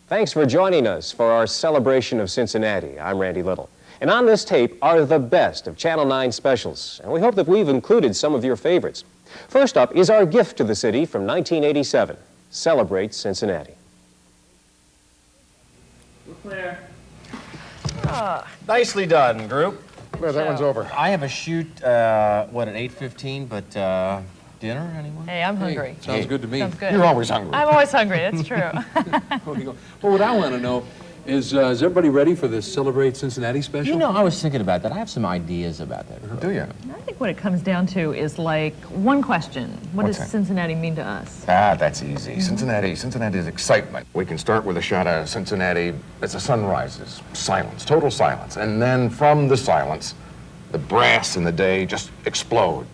Thanks for joining us for our celebration of Cincinnati. I'm Randy Little. And on this tape are the best of Channel 9 specials, and we hope that we've included some of your favorites. First up is our gift to the city from 1987, Celebrate Cincinnati. We're clear. Nicely done, group. Well, that one's over. I have a shoot, at 8:15, but dinner, anyone? Hey, I'm hungry. Hey, sounds good to me. Sounds good. You're always hungry. I'm always hungry, that's true. Well, what I want to know is everybody ready for this Celebrate Cincinnati special? You know, I was thinking about that. I have some ideas about that. Do you? I think what it comes down to is like one question. What What's does that? Cincinnati mean to us? That's easy. Cincinnati is excitement. We can start with a shot of Cincinnati as the sun rises. Silence, total silence. And then from the silence, the brass in the day just explode.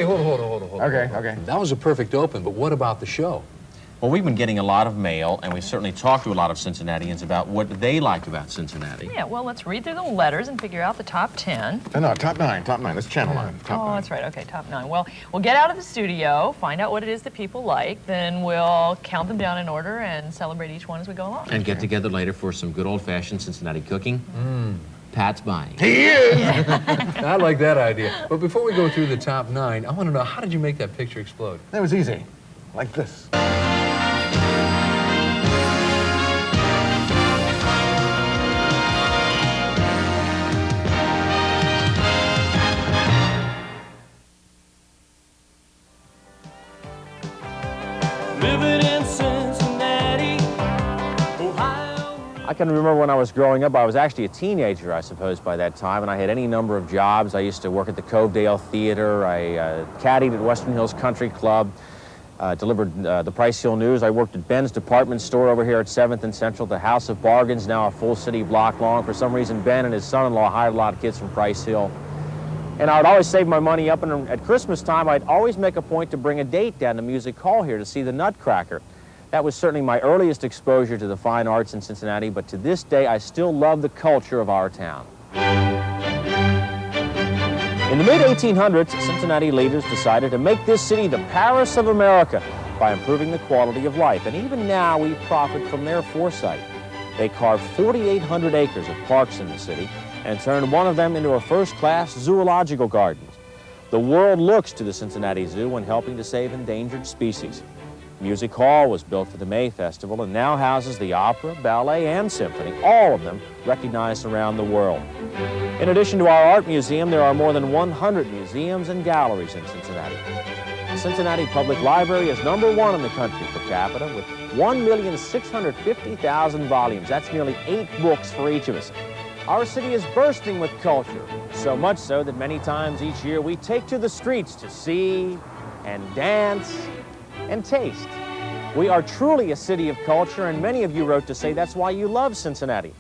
Hold on. Okay. That was a perfect open, but what about the show? Well, we've been getting a lot of mail, and we certainly talked to a lot of Cincinnatians about what they like about Cincinnati. Yeah, well, let's read through the letters and figure out the top 10. No, top nine. That's Channel 9. Top 9. That's right. Okay, top 9. Well, we'll get out of the studio, find out what it is that people like, then we'll count them down in order and celebrate each one as we go along. And get together later for some good old-fashioned Cincinnati cooking. Pat's buying. He is! I like that idea. But before we go through the top 9, I want to know, how did you make that picture explode? That was easy. Like this. Living in Cincinnati, Ohio. I can remember when I was growing up, I was actually a teenager, I suppose, by that time, and I had any number of jobs. I used to work at the Covedale Theater. I caddied at Western Hills Country Club, delivered the Price Hill News. I worked at Ben's department store over here at 7th and Central, the House of Bargains, now a full city block long. For some reason, Ben and his son-in-law hired a lot of kids from Price Hill. And I would always save my money up, and at Christmas time, I'd always make a point to bring a date down to Music Hall here to see the Nutcracker. That was certainly my earliest exposure to the fine arts in Cincinnati, but to this day, I still love the culture of our town. In the mid-1800s, Cincinnati leaders decided to make this city the Paris of America by improving the quality of life, and even now we profit from their foresight. They carved 4,800 acres of parks in the city and turned one of them into a first-class zoological garden. The world looks to the Cincinnati Zoo when helping to save endangered species. Music Hall was built for the May Festival and now houses the opera, ballet, and symphony, all of them recognized around the world. In addition to our art museum, there are more than 100 museums and galleries in Cincinnati. The Cincinnati Public Library is #1 in the country per capita with 1,650,000 volumes. That's nearly 8 books for each of us. Our city is bursting with culture, so much so that many times each year we take to the streets to see and dance and taste. We are truly a city of culture, and many of you wrote to say that's why you love Cincinnati.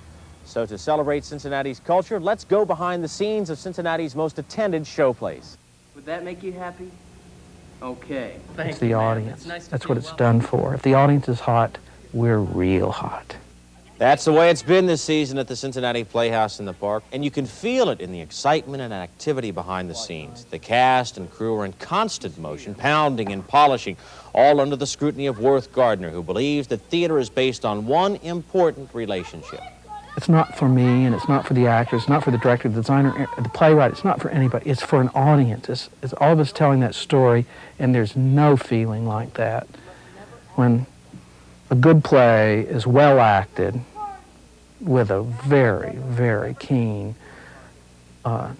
So to celebrate Cincinnati's culture, let's go behind the scenes of Cincinnati's most attended showplace. Would that make you happy? Okay. It's the audience. That's what it's done for. If the audience is hot, we're real hot. That's the way it's been this season at the Cincinnati Playhouse in the Park, and you can feel it in the excitement and activity behind the scenes. The cast and crew are in constant motion, pounding and polishing, all under the scrutiny of Worth Gardner, who believes that theater is based on one important relationship. It's not for me, and it's not for the actors, it's not for the director, the designer, the playwright, it's not for anybody. It's for an audience. It's all of us telling that story, and there's no feeling like that when a good play is well acted with a very, very keen,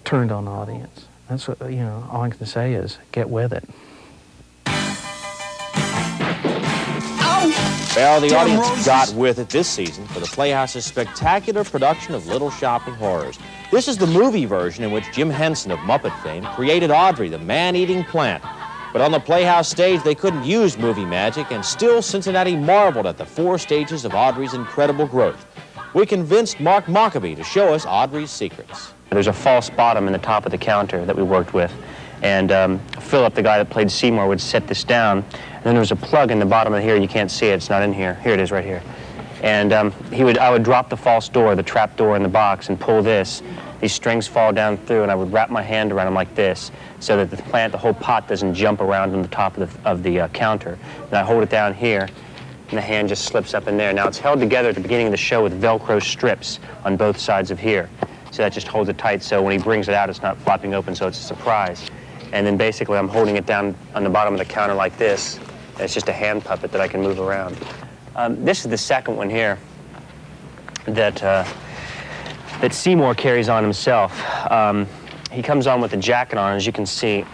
turned-on audience. That's what, all I can say is get with it. Well, the audience got with it this season for the Playhouse's spectacular production of Little Shop of Horrors. This is the movie version in which Jim Henson of Muppet fame created Audrey, the man-eating plant. But on the Playhouse stage, they couldn't use movie magic, and still Cincinnati marveled at the 4 stages of Audrey's incredible growth. We convinced Mark Mockabee to show us Audrey's secrets. There's a false bottom in the top of the counter that we worked with. And Philip, the guy that played Seymour, would set this down. And then there was a plug in the bottom of here. You can't see it. It's not in here. Here it is right here. And I would drop the false door, the trap door in the box, and pull this. These strings fall down through, and I would wrap my hand around them like this so that the whole pot doesn't jump around on the top of the counter. And I hold it down here, and the hand just slips up in there. Now, it's held together at the beginning of the show with Velcro strips on both sides of here. So that just holds it tight, so when he brings it out, it's not flopping open, so it's a surprise. And then basically, I'm holding it down on the bottom of the counter like this. And it's just a hand puppet that I can move around. This is the second one here that Seymour carries on himself. He comes on with a jacket on. As you can see,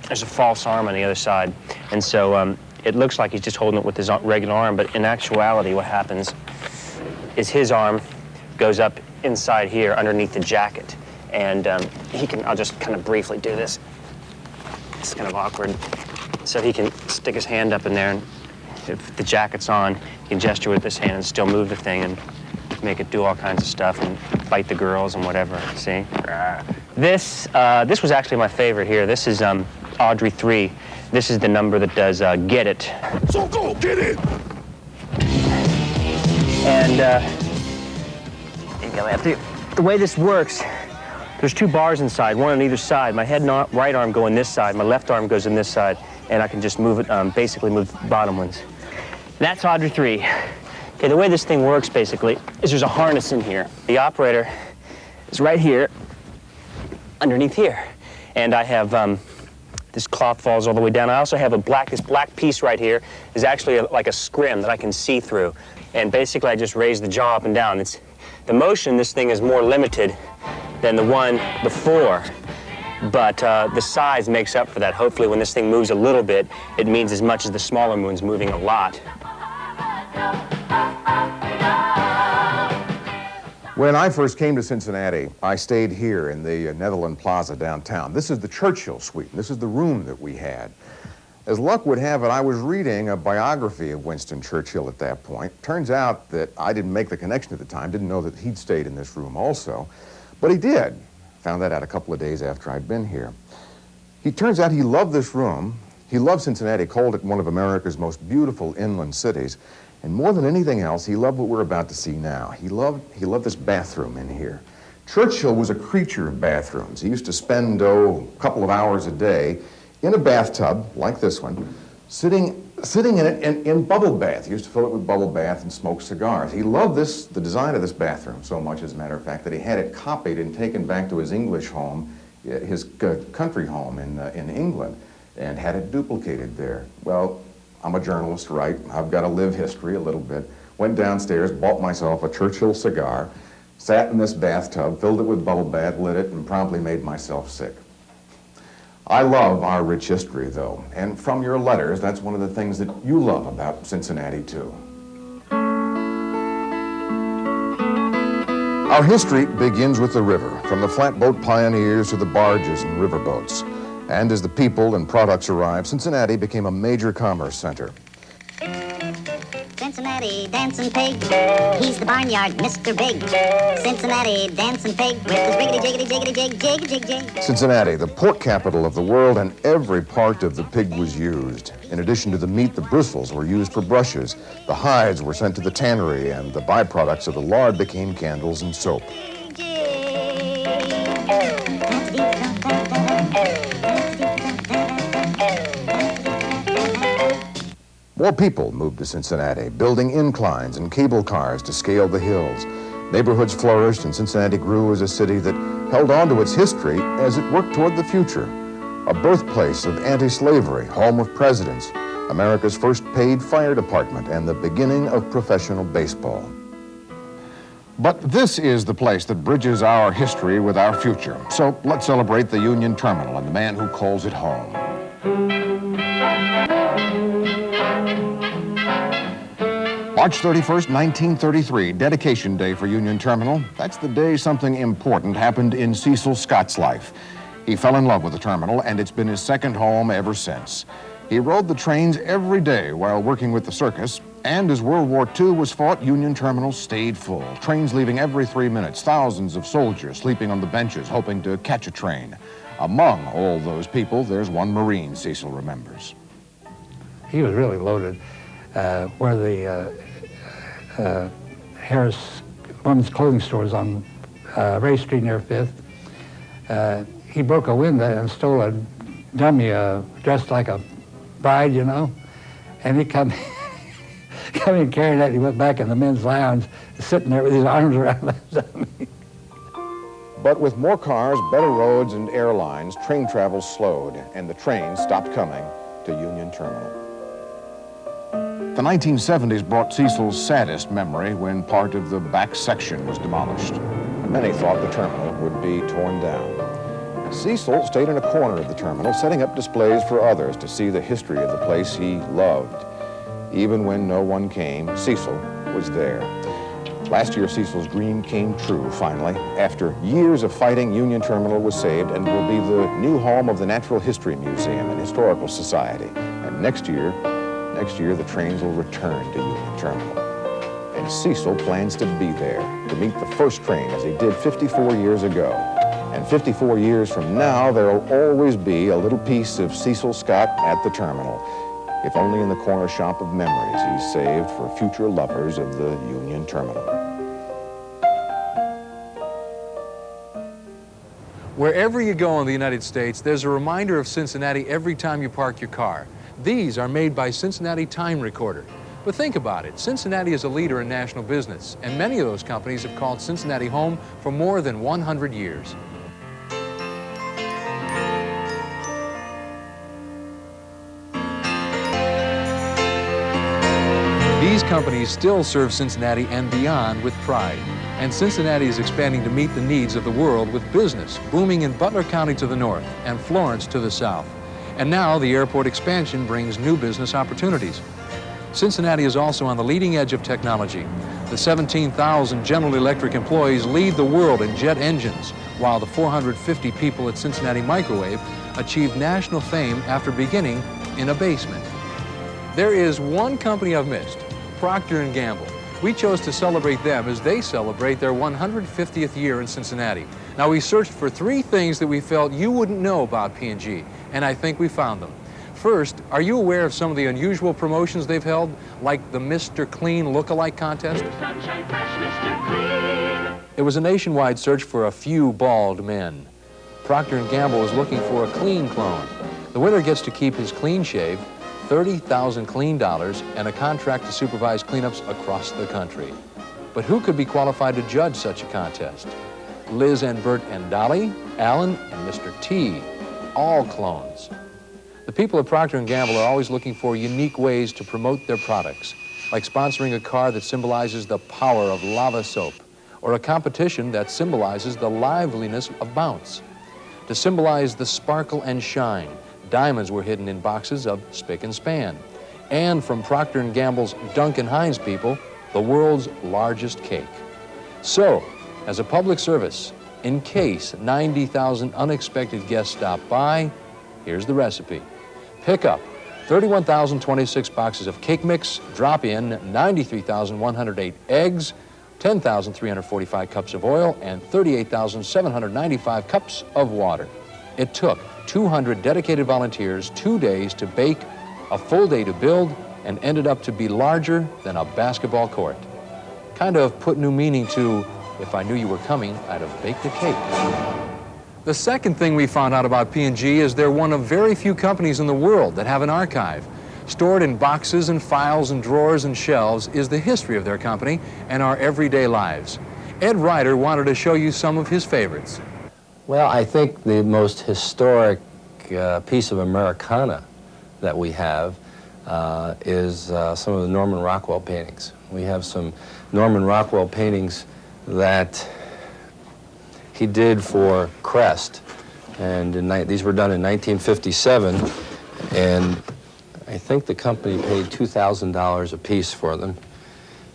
there's a false arm on the other side. And so it looks like he's just holding it with his regular arm, but in actuality, what happens is his arm goes up inside here underneath the jacket. And I'll just kind of briefly do this. It's kind of awkward. So he can stick his hand up in there, and if the jacket's on, he can gesture with this hand and still move the thing and make it do all kinds of stuff and fight the girls and whatever, see? This was actually my favorite here. This is Audrey 3. This is the number that does Get It. So go, get it! And the way this works, there's two bars inside, one on either side. My head and right arm go in this side, my left arm goes in this side, and I can just move it, basically move the bottom ones. That's Audrey 3. Okay, the way this thing works, basically, is there's a harness in here. The operator is right here, underneath here. And I have, this cloth falls all the way down. I also have this black piece right here is actually like a scrim that I can see through. And basically, I just raise the jaw up and down. The motion in this thing is more limited than the one before. But the size makes up for that. Hopefully, when this thing moves a little bit, it means as much as the smaller moon's moving a lot. When I first came to Cincinnati, I stayed here in the Netherland Plaza downtown. This is the Churchill Suite. This is the room that we had. As luck would have it, I was reading a biography of Winston Churchill at that point. Turns out that I didn't make the connection at the time, didn't know that he'd stayed in this room also, but he did. Found that out a couple of days after I'd been here. Turns out he loved this room. He loved Cincinnati, called it one of America's most beautiful inland cities. And more than anything else, he loved what we're about to see now. He loved this bathroom in here. Churchill was a creature of bathrooms. He used to spend, a couple of hours a day in a bathtub, like this one, sitting in it in bubble bath. He used to fill it with bubble bath and smoke cigars. He loved the design of this bathroom so much, as a matter of fact, that he had it copied and taken back to his English home, his country home in England, and had it duplicated there. Well, I'm a journalist, right? I've got to live history a little bit. Went downstairs, bought myself a Churchill cigar, sat in this bathtub, filled it with bubble bath, lit it, and promptly made myself sick. I love our rich history, though, and from your letters, that's one of the things that you love about Cincinnati, too. Our history begins with the river, from the flatboat pioneers to the barges and riverboats. And as the people and products arrived, Cincinnati became a major commerce center. Cincinnati dancing pig, he's the barnyard Mr. Big. Cincinnati dancing pig with his riggedy jiggedy jiggedy jig jig jig jig. Cincinnati, the pork capital of the world, and every part of the pig was used. In addition to the meat, the bristles were used for brushes, the hides were sent to the tannery, and the byproducts of the lard became candles and soap. More people moved to Cincinnati, building inclines and cable cars to scale the hills. Neighborhoods flourished, and Cincinnati grew as a city that held on to its history as it worked toward the future. A birthplace of anti-slavery, home of presidents, America's first paid fire department, and the beginning of professional baseball. But this is the place that bridges our history with our future. So let's celebrate the Union Terminal and the man who calls it home. March 31st, 1933, dedication day for Union Terminal. That's the day something important happened in Cecil Scott's life. He fell in love with the terminal, and it's been his second home ever since. He rode the trains every day while working with the circus, And as World War II was fought, Union Terminal stayed full. Trains leaving every 3 minutes, thousands of soldiers sleeping on the benches, hoping to catch a train. Among all those people, there's one Marine Cecil remembers. He was really loaded. Where the Harris Women's Clothing Store is on Ray Street near 5th, he broke a window and stole a dummy dressed like a bride, you know, and he come in carrying that. He went back in the men's lounge, sitting there with his arms around that dummy. But with more cars, better roads, and airlines, train travel slowed, and the trains stopped coming to Union Terminal. The 1970s brought Cecil's saddest memory when part of the back section was demolished. Many thought the terminal would be torn down. Cecil stayed in a corner of the terminal, setting up displays for others to see the history of the place he loved. Even when no one came, Cecil was there. Last year, Cecil's dream came true, finally. After years of fighting, Union Terminal was saved and will be the new home of the Natural History Museum and Historical Society. And next year, the trains will return to Union Terminal. And Cecil plans to be there to meet the first train, as he did 54 years ago. And 54 years from now, there'll always be a little piece of Cecil Scott at the terminal, if only in the corner shop of memories he's saved for future lovers of the Union Terminal. Wherever you go in the United States, there's a reminder of Cincinnati every time you park your car. These are made by Cincinnati Time Recorder. But think about it, Cincinnati is a leader in national business, and many of those companies have called Cincinnati home for more than 100 years. These companies still serve Cincinnati and beyond with pride. And Cincinnati is expanding to meet the needs of the world with business, booming in Butler County to the north and Florence to the south. And now the airport expansion brings new business opportunities. Cincinnati is also on the leading edge of technology. The 17,000 General Electric employees lead the world in jet engines, while the 450 people at Cincinnati Microwave achieved national fame after beginning in a basement. There is one company I've missed, Procter & Gamble. We chose to celebrate them as they celebrate their 150th year in Cincinnati. Now, we searched for 3 things that we felt you wouldn't know about P&G, and I think we found them. First, are you aware of some of the unusual promotions they've held, like the Mr. Clean Look-alike contest? It was a nationwide search for a few bald men. Procter & Gamble was looking for a clean clone. The winner gets to keep his clean shave, 30,000 clean dollars, and a contract to supervise cleanups across the country. But who could be qualified to judge such a contest? Liz and Bert and Dolly, Alan and Mr. T, all clones. The people at Procter & Gamble are always looking for unique ways to promote their products, like sponsoring a car that symbolizes the power of lava soap, or a competition that symbolizes the liveliness of bounce. To symbolize the sparkle and shine, diamonds were hidden in boxes of Spick and Span. And from Procter & Gamble's Duncan Hines people, the world's largest cake. So, as a public service, in case 90,000 unexpected guests stop by, here's the recipe. Pick up 31,026 boxes of cake mix, drop in 93,108 eggs, 10,345 cups of oil, and 38,795 cups of water. It took 200 dedicated volunteers 2 days to bake, a full day to build, and ended up to be larger than a basketball court. Kind of put new meaning to, if I knew you were coming, I'd have baked a cake. The second thing we found out about P&G is they're one of very few companies in the world that have an archive. Stored in boxes and files and drawers and shelves is the history of their company and our everyday lives. Ed Ryder wanted to show you some of his favorites. Well, I think the most historic piece of Americana that we have is some of the Norman Rockwell paintings. We have some Norman Rockwell paintings that he did for Crest, and these were done in 1957, and I think the company paid $2,000 a piece for them.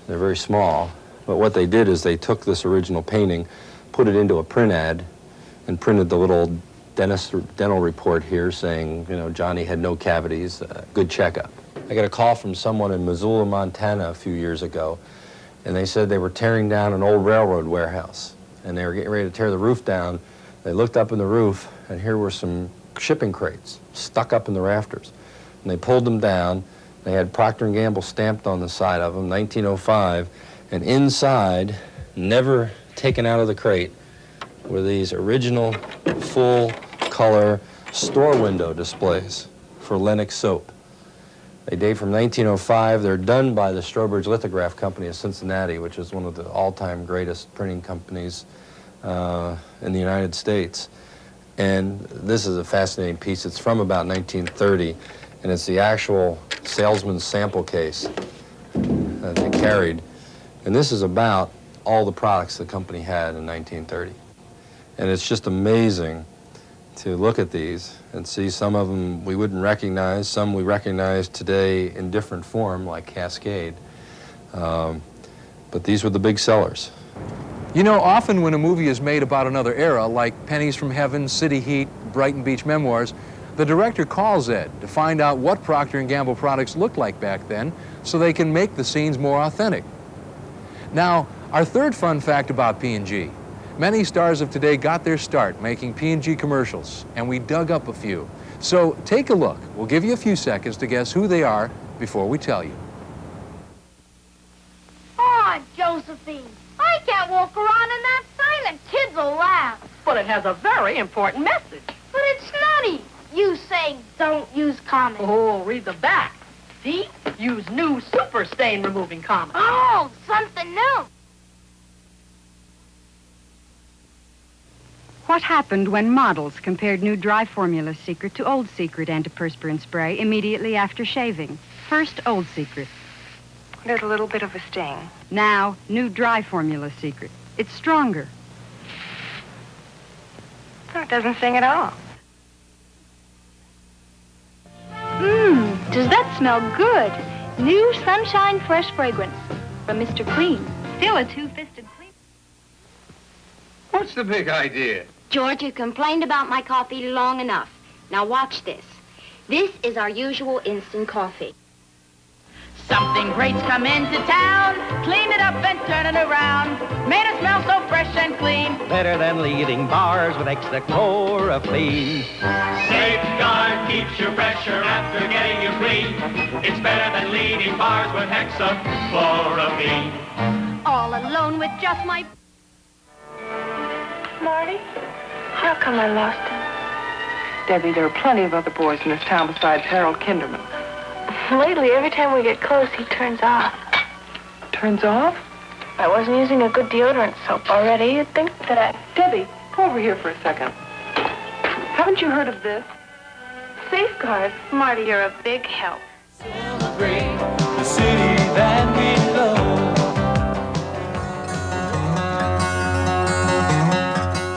They're very small, but what they did is they took this original painting, put it into a print ad, and printed the little dental report here saying, you know, Johnny had no cavities, good checkup. I got a call from someone in Missoula, Montana a few years ago, and they said they were tearing down an old railroad warehouse, and they were getting ready to tear the roof down. They looked up in the roof, and here were some shipping crates stuck up in the rafters. And they pulled them down. They had Procter & Gamble stamped on the side of them, 1905, and inside, never taken out of the crate, were these original full-color store window displays for Lennox soap. They date from 1905. They're done by the Strobridge Lithograph Company of Cincinnati, which is one of the all-time greatest printing companies in the United States. And this is a fascinating piece. It's from about 1930, and it's the actual salesman's sample case that they carried. And this is about all the products the company had in 1930. And it's just amazing to look at these and see some of them we wouldn't recognize, some we recognize today in different form, like Cascade. But these were the big sellers. You know, often when a movie is made about another era, like Pennies from Heaven, City Heat, Brighton Beach Memoirs, the director calls Ed to find out what Procter & Gamble products looked like back then so they can make the scenes more authentic. Now, our third fun fact about P&G. Many stars of today got their start making P&G commercials, and we dug up a few. So take a look. We'll give you a few seconds to guess who they are before we tell you. Oh, Josephine, I can't walk around in that sign and kids will laugh. But it has a very important message. But it's snotty. You say don't use common. Oh, read the back. See? Use new super stain removing common. Oh, something new. What happened when models compared new dry formula Secret to Old Secret antiperspirant spray immediately after shaving? First, Old Secret. There's a little bit of a sting. Now, new dry formula Secret. It's stronger. Oh, it doesn't sting at all. Does that smell good? New Sunshine Fresh Fragrance from Mr. Clean. Still a two-fisted clean. What's the big idea? George, you complained about my coffee long enough. Now watch this. This is our usual instant coffee. Something great's come into town. Clean it up and turn it around. Made it smell so fresh and clean. Better than leading bars with extra chlorophene. Safeguard keeps you fresher after getting you clean. It's better than leading bars with hexachlorophene. All alone with just my... Marty, how come I lost him? Debbie, there are plenty of other boys in this town besides Harold Kinderman. Lately, every time we get close, he turns off. Turns off? I wasn't using a good deodorant soap already. You'd think that I... Debbie, come over here for a second. Haven't you heard of this? Safeguard. Marty, you're a big help. Celebrate the city that we love.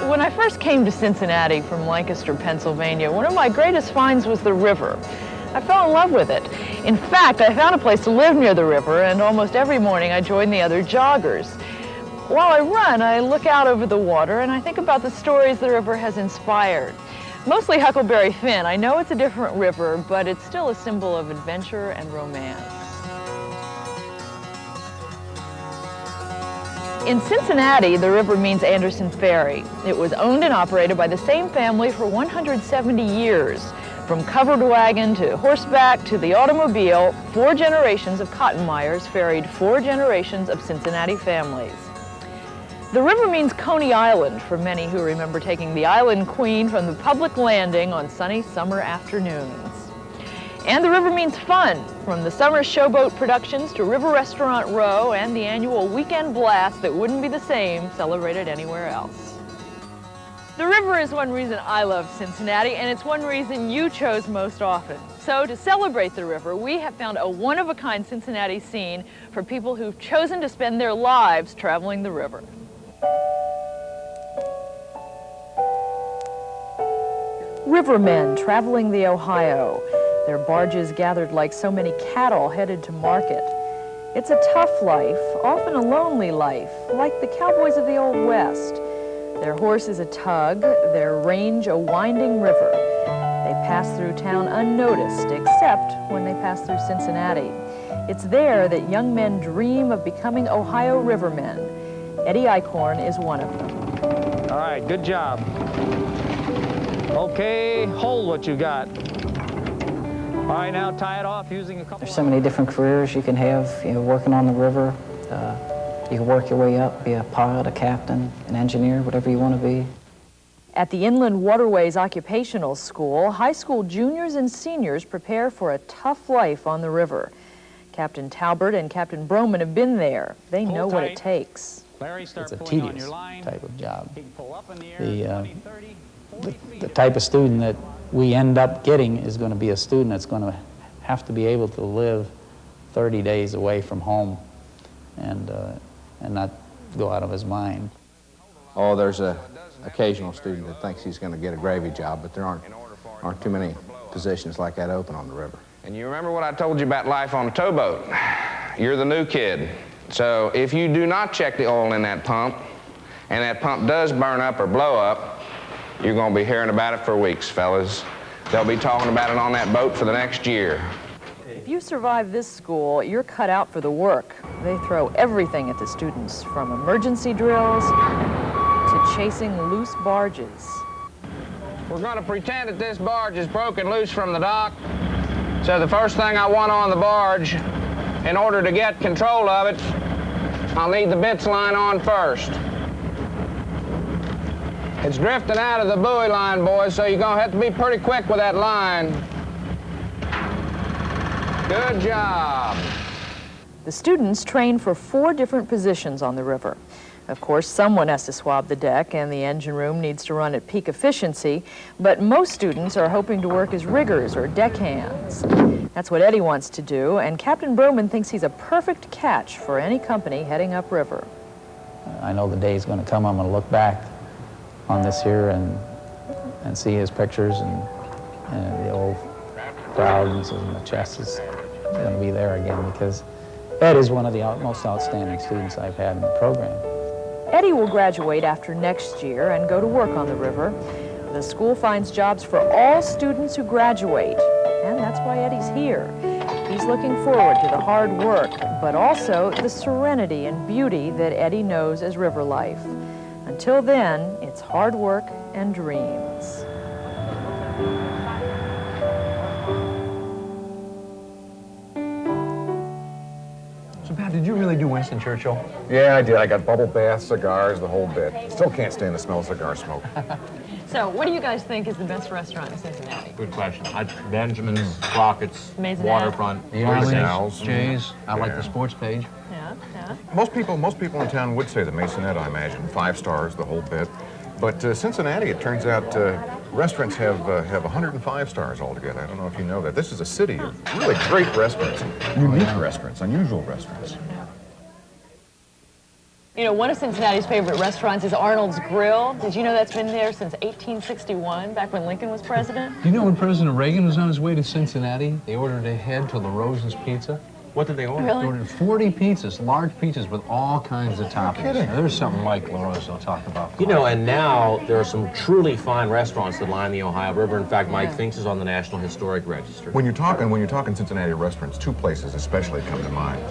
When I first came to Cincinnati from Lancaster, Pennsylvania, one of my greatest finds was the river. I fell in love with it. In fact, I found a place to live near the river, and almost every morning I joined the other joggers. While I run, I look out over the water and I think about the stories the river has inspired. Mostly Huckleberry Finn. I know it's a different river, but it's still a symbol of adventure and romance. In Cincinnati, the river means Anderson Ferry. It was owned and operated by the same family for 170 years. From covered wagon to horseback to the automobile, 4 generations of cotton myers ferried 4 generations of Cincinnati families. The river means Coney Island for many who remember taking the Island Queen from the public landing on sunny summer afternoons. And the river means fun, from the summer showboat productions to River Restaurant Row and the annual weekend blast that wouldn't be the same celebrated anywhere else. The river is one reason I love Cincinnati, and it's one reason you chose most often. So to celebrate the river, we have found a one-of-a-kind Cincinnati scene for people who've chosen to spend their lives traveling the river. Rivermen traveling the Ohio, their barges gathered like so many cattle headed to market. It's a tough life, often a lonely life, like the cowboys of the Old West. Their horse is a tug, their range a winding river. They pass through town unnoticed, except when they pass through Cincinnati. It's there that young men dream of becoming Ohio rivermen. Eddie Eichhorn is one of them. All right, good job. Okay, hold what you got. All right, now tie it off using a couple... There's so many different careers you can have, you know, working on the river. You can work your way up, be a pilot, a captain, an engineer, whatever you want to be. At the Inland Waterways Occupational School, high school juniors and seniors prepare for a tough life on the river. Captain Talbert and Captain Broman have been there. They know what it takes. It's a tedious type of job. The type of student that we end up getting is going to be a student that's going to have to be able to live 30 days away from home and not go out of his mind. Oh, there's an occasional student that thinks he's going to get a gravy job, but there aren't too many positions like that open on the river. And you remember what I told you about life on a towboat? You're the new kid. So if you do not check the oil in that pump, and that pump does burn up or blow up, you're going to be hearing about it for weeks, fellas. They'll be talking about it on that boat for the next year. If you survive this school, you're cut out for the work. They throw everything at the students, from emergency drills to chasing loose barges. We're going to pretend that this barge is broken loose from the dock. So the first thing I want on the barge, in order to get control of it, I'll need the bits line on first. It's drifting out of the buoy line, boys, so you're going to have to be pretty quick with that line. Good job. The students train for 4 different positions on the river. Of course, someone has to swab the deck, and the engine room needs to run at peak efficiency, but most students are hoping to work as riggers or deckhands. That's what Eddie wants to do, and Captain Broman thinks he's a perfect catch for any company heading upriver. I know the day is going to come, I'm going to look back on this here and see his pictures, and the old crowds and the chest is going to be there again, because Ed is one of the most outstanding students I've had in the program. Eddie will graduate after next year and go to work on the river. The school finds jobs for all students who graduate, and that's why Eddie's here. He's looking forward to the hard work, but also the serenity and beauty that Eddie knows as river life. Until then, it's hard work and dreams. So, Pat, did you really do Winston Churchill? Yeah, I did. I got bubble baths, cigars, the whole bit. Still can't stand the smell of cigar smoke. So, what do you guys think is the best restaurant in Cincinnati? Good question. Benjamin's, Crockett's, Maisonette. Waterfront, The Arlington's, Jay's. I like the sports page. Yeah, yeah. Most people in town would say the Maisonette, I imagine. 5 stars, the whole bit. But Cincinnati, it turns out, restaurants have 105 stars altogether. I don't know if you know that. This is a city of really great restaurants, unique restaurants, unusual restaurants. You know, one of Cincinnati's favorite restaurants is Arnold's Grill. Did you know that's been there since 1861, back when Lincoln was president? You know when President Reagan was on his way to Cincinnati, they ordered ahead to LaRosa's Pizza? What did they order? They ordered 40 pizzas, large pizzas with all kinds of toppings. Now, there's something like LaRosa I'll talk about. You know, and now there are some truly fine restaurants that line the Ohio River. In fact, Mike thinks is on the National Historic Register. When you're talking Cincinnati restaurants, 2 places especially come to mind.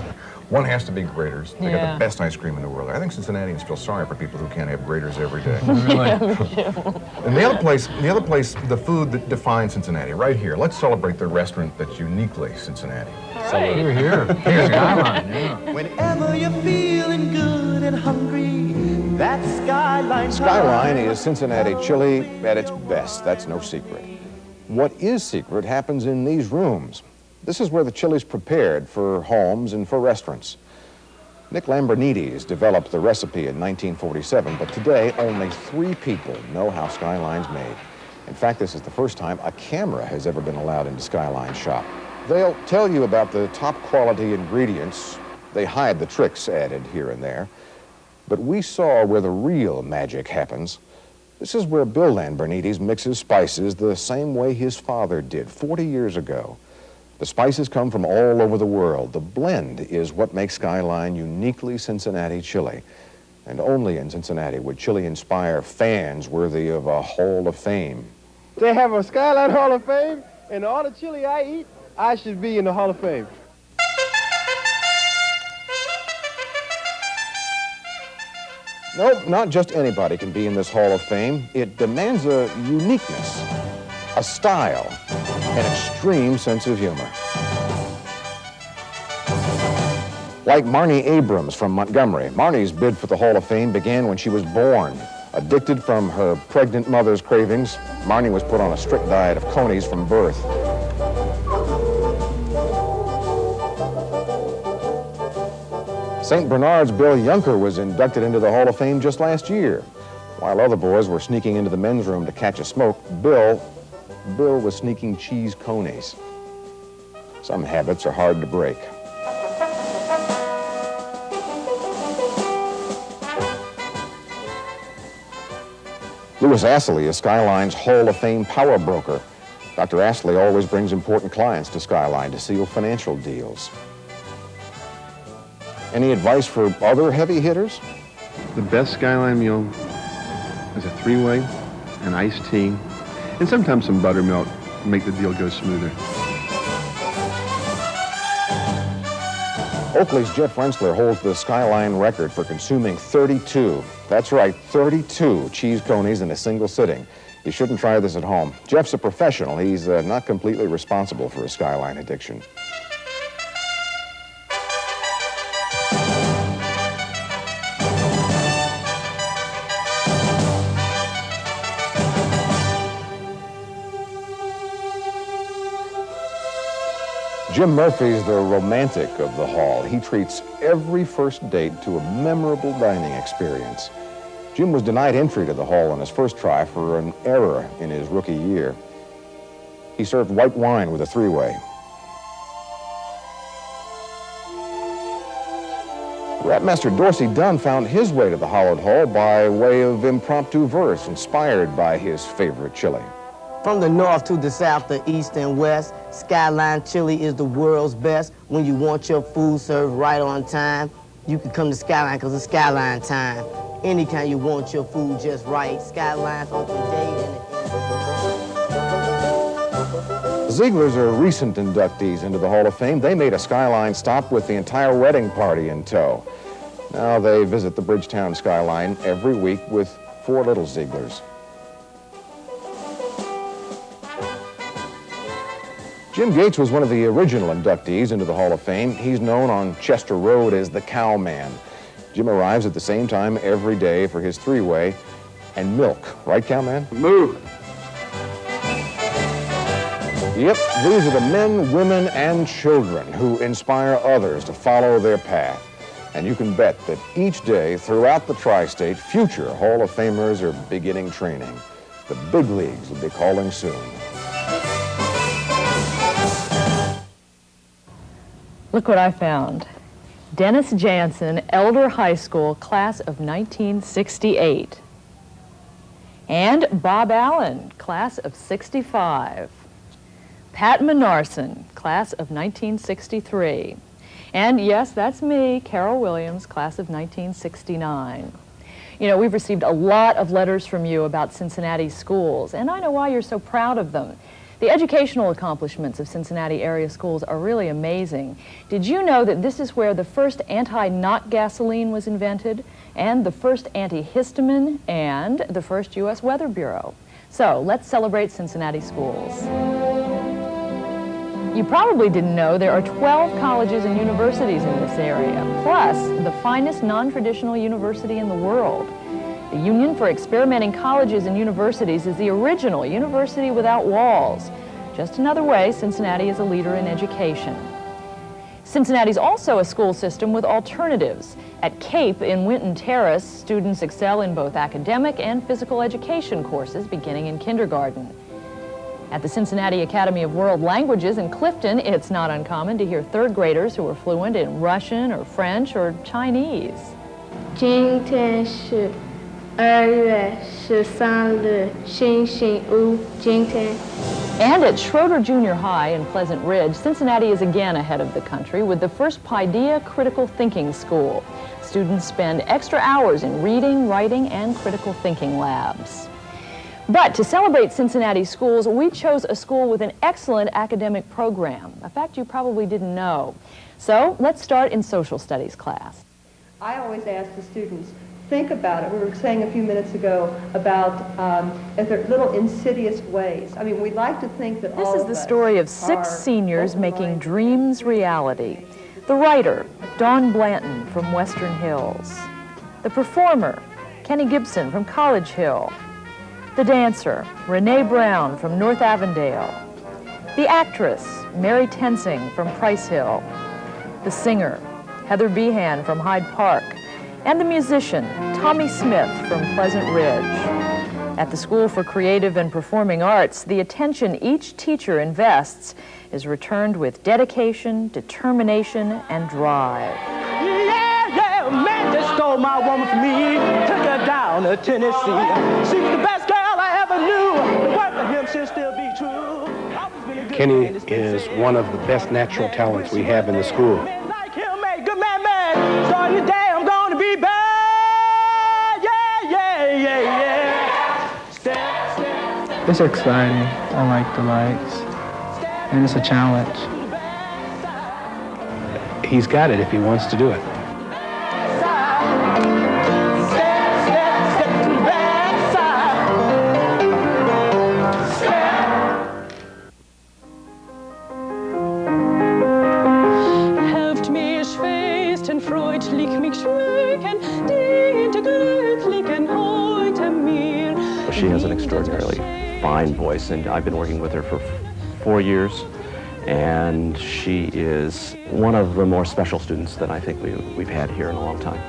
One has to be Grater's. They got the best ice cream in the world. I think Cincinnatians feel sorry for people who can't have Grater's every day. And the other place, the food that defines Cincinnati, right here. Let's celebrate the restaurant that's uniquely Cincinnati. All right. Here. Here's Skyline. Yeah. Whenever you're feeling good and hungry, that's Skyline. Skyline is Cincinnati chili at its best. That's no secret. What is secret happens in these rooms. This is where the chili's prepared for homes and for restaurants. Nick Lambrinides developed the recipe in 1947, but today only 3 people know how Skyline's made. In fact, this is the first time a camera has ever been allowed into Skyline's shop. They'll tell you about the top quality ingredients. They hide the tricks added here and there. But we saw where the real magic happens. This is where Bill Lambrinides mixes spices the same way his father did 40 years ago. The spices come from all over the world. The blend is what makes Skyline uniquely Cincinnati chili. And only in Cincinnati would chili inspire fans worthy of a Hall of Fame. They have a Skyline Hall of Fame, and all the chili I eat, I should be in the Hall of Fame. Nope, not just anybody can be in this Hall of Fame. It demands a uniqueness, a style, an extreme sense of humor. Like Marnie Abrams from Montgomery. Marnie's bid for the Hall of Fame began when she was born. Addicted from her pregnant mother's cravings, Marnie was put on a strict diet of conies from birth. St. Bernard's Bill Yunker was inducted into the Hall of Fame just last year. While other boys were sneaking into the men's room to catch a smoke, Bill was sneaking cheese conies. Some habits are hard to break. Louis Astley is Skyline's Hall of Fame power broker. Dr. Astley always brings important clients to Skyline to seal financial deals. Any advice for other heavy hitters? The best Skyline meal is a three-way, an iced tea, and sometimes some buttermilk to make the deal go smoother. Oakley's Jeff Rensler holds the Skyline record for consuming 32. That's right, 32 cheese conies in a single sitting. You shouldn't try this at home. Jeff's a professional. He's not completely responsible for a Skyline addiction. Jim Murphy's the romantic of the hall. He treats every first date to a memorable dining experience. Jim was denied entry to the hall on his first try for an error in his rookie year. He served white wine with a three-way. Rapmaster Dorsey Dunn found his way to the Hallowed Hall by way of impromptu verse inspired by his favorite chili. From the north to the south, the east and west, Skyline Chili is the world's best. When you want your food served right on time, you can come to Skyline because it's Skyline time. Anytime you want your food just right, Skyline's open day and The Zieglers are recent inductees into the Hall of Fame. They made a Skyline stop with the entire wedding party in tow. Now they visit the Bridgetown Skyline every week with 4 little Zieglers. Jim Gates was one of the original inductees into the Hall of Fame. He's known on Chester Road as the Cowman. Jim arrives at the same time every day for his three-way and milk. Right, Cowman? Move. Yep, these are the men, women, and children who inspire others to follow their path. And you can bet that each day throughout the tri-state, future Hall of Famers are beginning training. The big leagues will be calling soon. Look what I found. Dennis Jansen, Elder High School, class of 1968. And Bob Allen, class of 65. Pat Menarson, class of 1963. And yes, that's me, Carol Williams, class of 1969. You know, we've received a lot of letters from you about Cincinnati schools, and I know why you're so proud of them. The educational accomplishments of Cincinnati area schools are really amazing. Did you know that this is where the first anti-knock gasoline was invented, and the first antihistamine, and the first U.S. Weather Bureau? So let's celebrate Cincinnati schools. You probably didn't know there are 12 colleges and universities in this area, plus the finest non-traditional university in the world. The Union for Experimenting Colleges and Universities is the original university without walls. Just another way Cincinnati is a leader in education. Cincinnati's also a school system with alternatives. At Cape in Winton Terrace, students excel in both academic and physical education courses beginning in kindergarten. At the Cincinnati Academy of World Languages in Clifton, it's not uncommon to hear third graders who are fluent in Russian or French or Chinese. 今天是2月13日，星期五，今天。 And at Schroeder Junior High in Pleasant Ridge, Cincinnati is again ahead of the country with the first Paideia Critical Thinking School. Students spend extra hours in reading, writing, and critical thinking labs. But to celebrate Cincinnati schools, we chose a school with an excellent academic program, a fact you probably didn't know. So let's start in social studies class. I always ask the students, think about it. We were saying a few minutes ago about if there are little insidious ways. I mean, we like to think that This is the story of 6 seniors making dreams reality. The writer, Dawn Blanton from Western Hills. The performer, Kenny Gibson from College Hill. The dancer, Renee Brown from North Avondale. The actress, Mary Tensing from Price Hill. The singer, Heather Behan from Hyde Park. And the musician, Tommy Smith from Pleasant Ridge. At the School for Creative and Performing Arts, the attention each teacher invests is returned with dedication, determination, and drive. Yeah, man just stole my woman from me, took her down to Tennessee. She's the best girl I ever knew. The work of him should still be true. Kenny is one of the best natural talents we have in the school. Like him, man, good man, man. Starting the day, I'm going to be bad. Yeah. Step, step. It's exciting. I like the lights. And it's a challenge. He's got it if he wants to do it. She has an extraordinarily fine voice, and I've been working with her for 4 years, and she is one of the more special students that I think we've had here in a long time.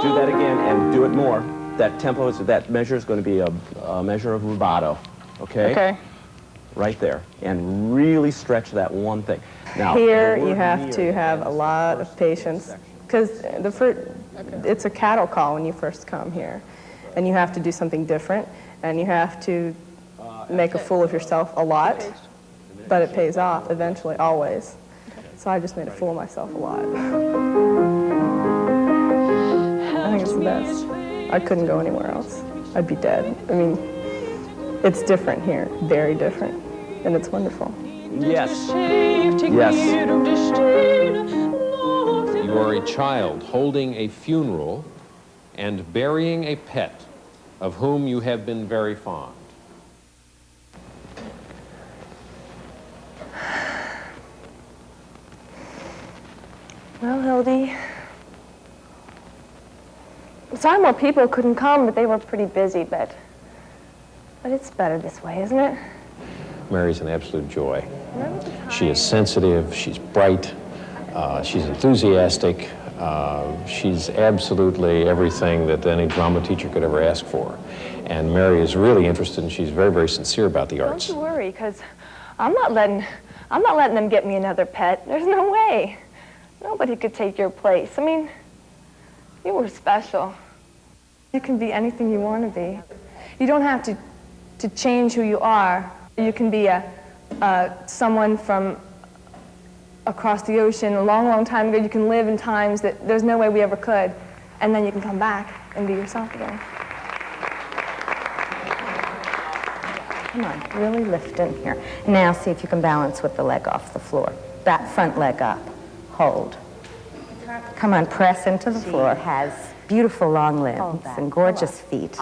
Do that again and do it more. That tempo, that measure is going to be a measure of rubato, okay? Okay. Right there, and really stretch that one thing. Now, here you have to have a lot of patience, because it's a cattle call when you first come here, and you have to do something different, and you have to make a fool of yourself a lot, but it pays off eventually, always. So I just made a fool of myself a lot. I think it's the best. I couldn't go anywhere else. I'd be dead. I mean, it's different here, very different, and it's wonderful. Yes. Yes. You are a child holding a funeral and burying a pet of whom you have been very fond. Well, Hildy, sorry more people couldn't come, but they were pretty busy, but it's better this way, isn't it? Mary's an absolute joy. She is sensitive, she's bright, she's enthusiastic, she's absolutely everything that any drama teacher could ever ask for. And Mary is really interested, and she's very, very sincere about the arts. Don't you worry, because I'm not letting them get me another pet. There's no way. Nobody could take your place. I mean, you were special. You can be anything you want to be. You don't have to change who you are. You can be someone from across the ocean a long, long time ago. You can live in times that there's no way we ever could, and then you can come back and be yourself again. Come on, really lift in here. Now see if you can balance with the leg off the floor. That front leg up. Hold. Come on, press into the floor. She has beautiful long limbs and gorgeous feet.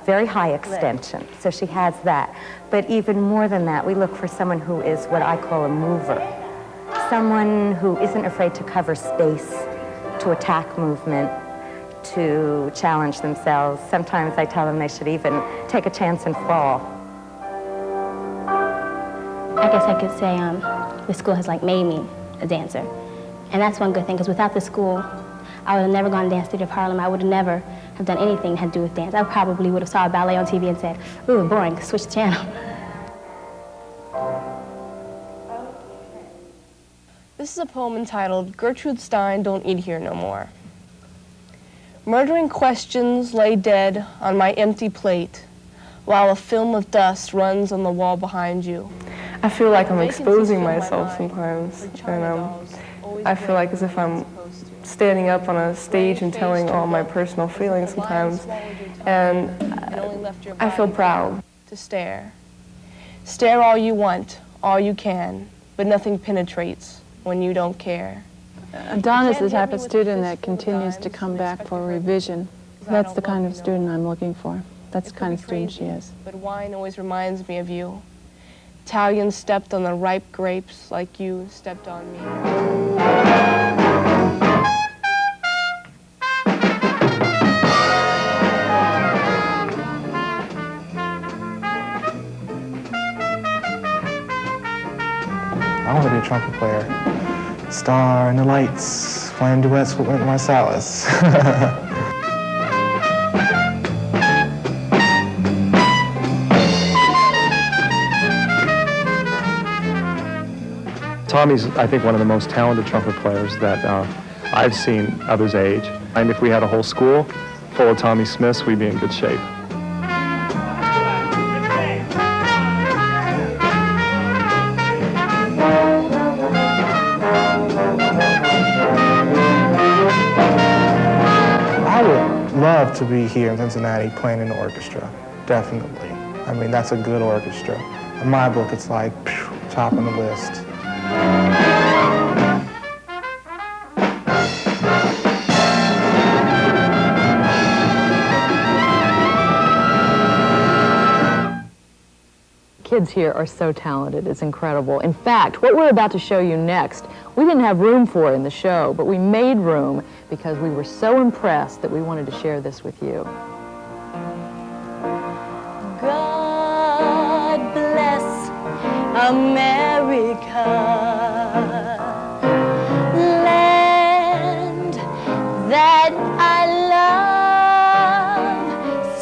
Very high extension. So she has that. But even more than that, we look for someone who is what I call a mover. Someone who isn't afraid to cover space, to attack movement, to challenge themselves. Sometimes I tell them they should even take a chance and fall. I guess I could say the school has made me a dancer. And that's one good thing, because without the school, I would have never gone to Dance Theater of Harlem. I would have never have done anything that had to do with dance. I probably would have saw a ballet on TV and said, ooh, boring, switch the channel. This is a poem entitled, Gertrude Stein Don't Eat Here No More. Murdering questions lay dead on my empty plate, while a film of dust runs on the wall behind you. I feel like I'm exposing myself sometimes, and I feel like as if I'm standing up on a stage and telling all my personal feelings sometimes, and I feel proud. To stare. Stare all you want, all you can, but nothing penetrates when you don't care. Don is the type of student that continues to come back for revision. That's the kind of student I'm looking for. That's the kind of student she is. But wine always reminds me of you. Italians stepped on the ripe grapes like you stepped on me. I want to be a trumpet player. Star in the lights, playing duets with Wynton Marsalis. Tommy's, I think, one of the most talented trumpet players that I've seen of his age. And if we had a whole school full of Tommy Smiths, we'd be in good shape. I would love to be here in Cincinnati playing in the orchestra, definitely. I mean, that's a good orchestra. In my book, it's like, phew, top on the list. Kids here are so talented, it's incredible. In fact, what we're about to show you next, we didn't have room for in the show, but we made room because we were so impressed that we wanted to share this with you. God bless America, land that I love,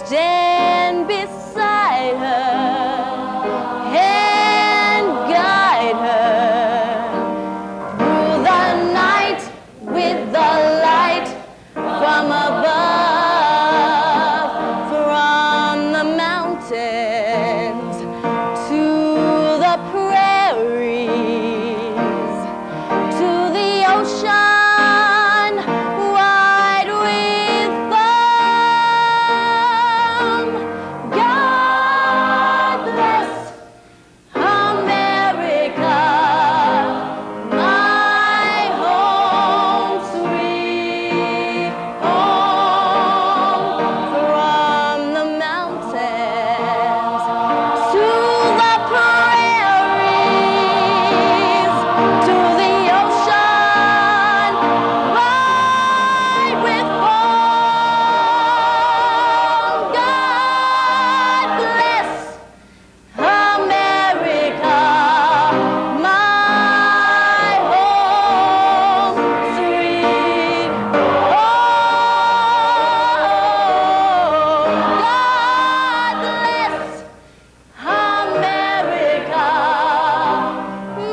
stand beside her and guide her through the night with the light from above, from the mountains to the prairies, to the ocean wide with them. God bless America, my home, sweet home, from the mountains to the prairies, to the ocean wide with foam. God bless America, my home, sweet home. God bless America,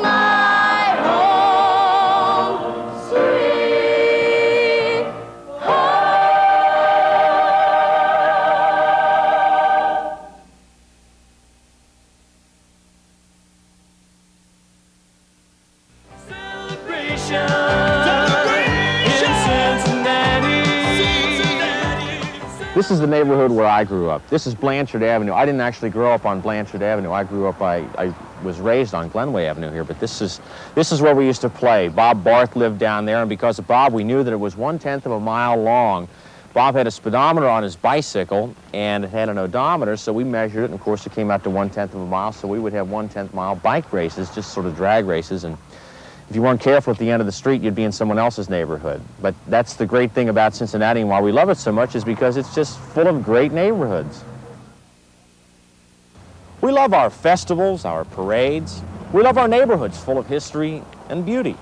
my home, sweet This is the neighborhood where I grew up. This is Blanchard Avenue. I didn't actually grow up on Blanchard Avenue. I grew up, I was raised on Glenway Avenue here, but this is where we used to play. Bob Barth lived down there, and because of Bob, we knew that it was 1/10 of a mile long. Bob had a speedometer on his bicycle, and it had an odometer, so we measured it, and of course it came out to 1/10 of a mile, so we would have 1/10 mile bike races, just sort of drag races, and if you weren't careful at the end of the street, you'd be in someone else's neighborhood. But that's the great thing about Cincinnati, and why we love it so much is because it's just full of great neighborhoods. We love our festivals, our parades. We love our neighborhoods full of history and beauty.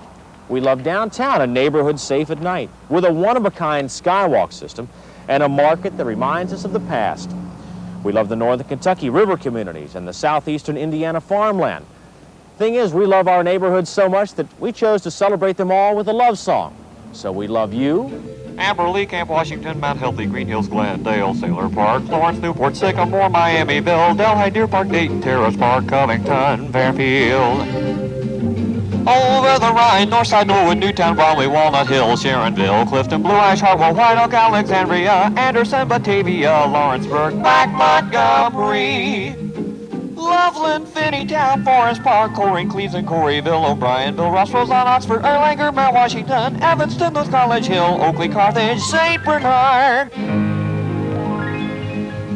We love downtown, a neighborhood safe at night, with a one-of-a-kind skywalk system and a market that reminds us of the past. We love the northern Kentucky river communities and the southeastern Indiana farmland. Thing is, we love our neighborhoods so much that we chose to celebrate them all with a love song. So we love you. Amberley, Camp Washington, Mount Healthy, Green Hills, Glendale, Sailor Park, Florence, Newport, Sycamore, Miamiville, Delhi, Deer Park, Dayton, Terrace Park, Covington, Fairfield. Over the Rhine, Northside, Norwood, Newtown, Bromley, Walnut Hill, Sharonville, Clifton, Blue Ash, Hartwell, White Oak, Alexandria, Anderson, Batavia, Lawrenceburg, Mac, Montgomery, Loveland, Finneytown, Forest Park, Coleraine, Cleveland, Coreyville, O'Brienville, Ross, Roseland, Oxford, Erlanger, Mount Washington, Evanston, North College Hill, Oakley, Carthage, St. Bernard,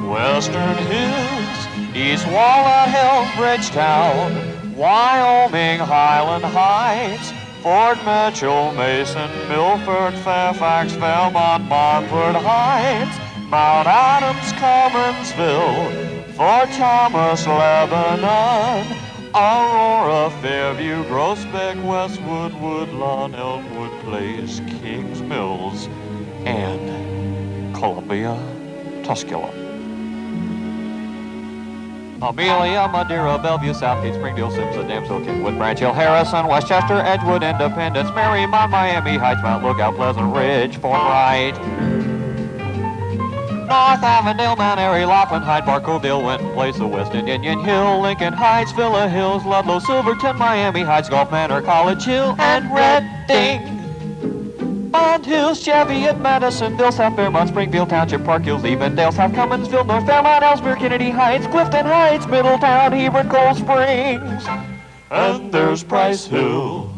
Western Hills, East Walnut Hill, Bridgetown, Wyoming, Highland Heights, Fort Mitchell, Mason, Milford, Fairfax, Fairmont, Montford Heights, Mount Adams, Commonsville, Fort Thomas, Lebanon, Aurora, Fairview, Groesbeck, Westwood, Woodlawn, Elmwood Place, Kings Mills, and Columbia, Tusculum. Amelia, Madeira, Bellevue, Southgate, Springdale, Simpson, Damsel, Kingwood, Branch Hill, Harrison, Westchester, Edgewood, Independence, Marymount, Miami Heights, Mount Lookout, Pleasant Ridge, Fort Wright, North Avondale, Mount Airy, Laughlin, Hyde Park, Coverdale, Winton Place, the West Indian Hill, Lincoln Heights, Villa Hills, Ludlow, Silverton, Miami Heights, Gulf Manor, College Hill, and Redding. Bond Hills, Cheviot, Madisonville, South Fairmont, Springfield Township, Park Hills, Evendale, South Cumminsville, North Fairmont, Ellesmere, Kennedy Heights, Clifton Heights, Middletown, Hebron, Cold Springs, and there's Price Hill.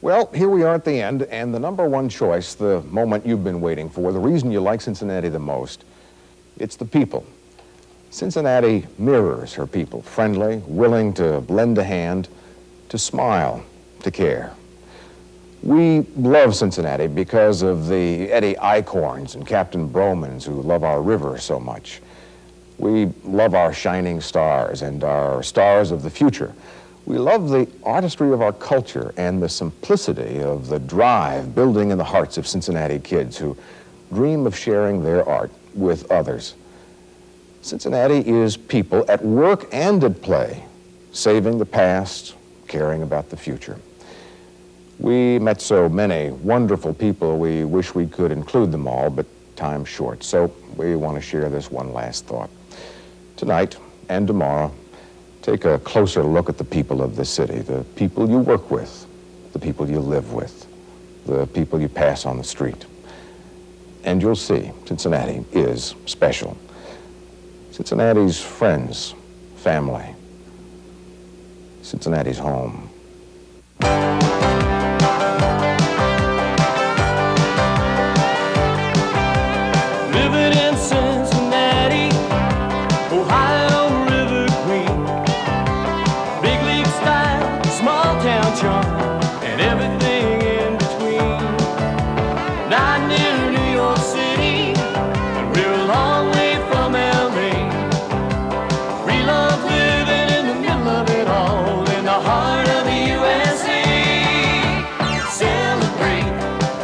Well, here we are at the end, and the number one choice, the moment you've been waiting for, the reason you like Cincinnati the most, it's the people. Cincinnati mirrors her people, friendly, willing to lend a hand, to smile, to care. We love Cincinnati because of the Eddie Eichhorns and Captain Bromans who love our river so much. We love our shining stars and our stars of the future. We love the artistry of our culture and the simplicity of the drive building in the hearts of Cincinnati kids who dream of sharing their art with others. Cincinnati is people at work and at play, saving the past, caring about the future. We met so many wonderful people, we wish we could include them all, but time's short, so we want to share this one last thought. Tonight and tomorrow, take a closer look at the people of this city, the people you work with, the people you live with, the people you pass on the street. And you'll see Cincinnati is special. Cincinnati's friends, family, Cincinnati's home. Living in Cincinnati, Ohio River Queen, big league style, small town charm, and everything in between. Not near New York City, and we're a long way from LA. We love living in the middle of it all, in the heart of the USA. Celebrate,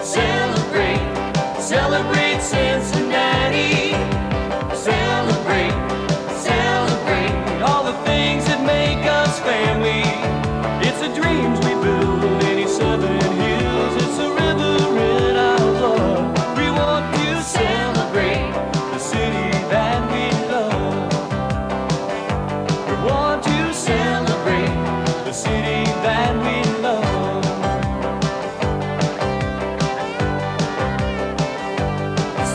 celebrate, celebrate Cincinnati. Celebrate, celebrate all the things that make us family. It's the dreams we build in these southern hills. It's the river in our blood. We want to celebrate the city that we love. We want to celebrate the city that we love.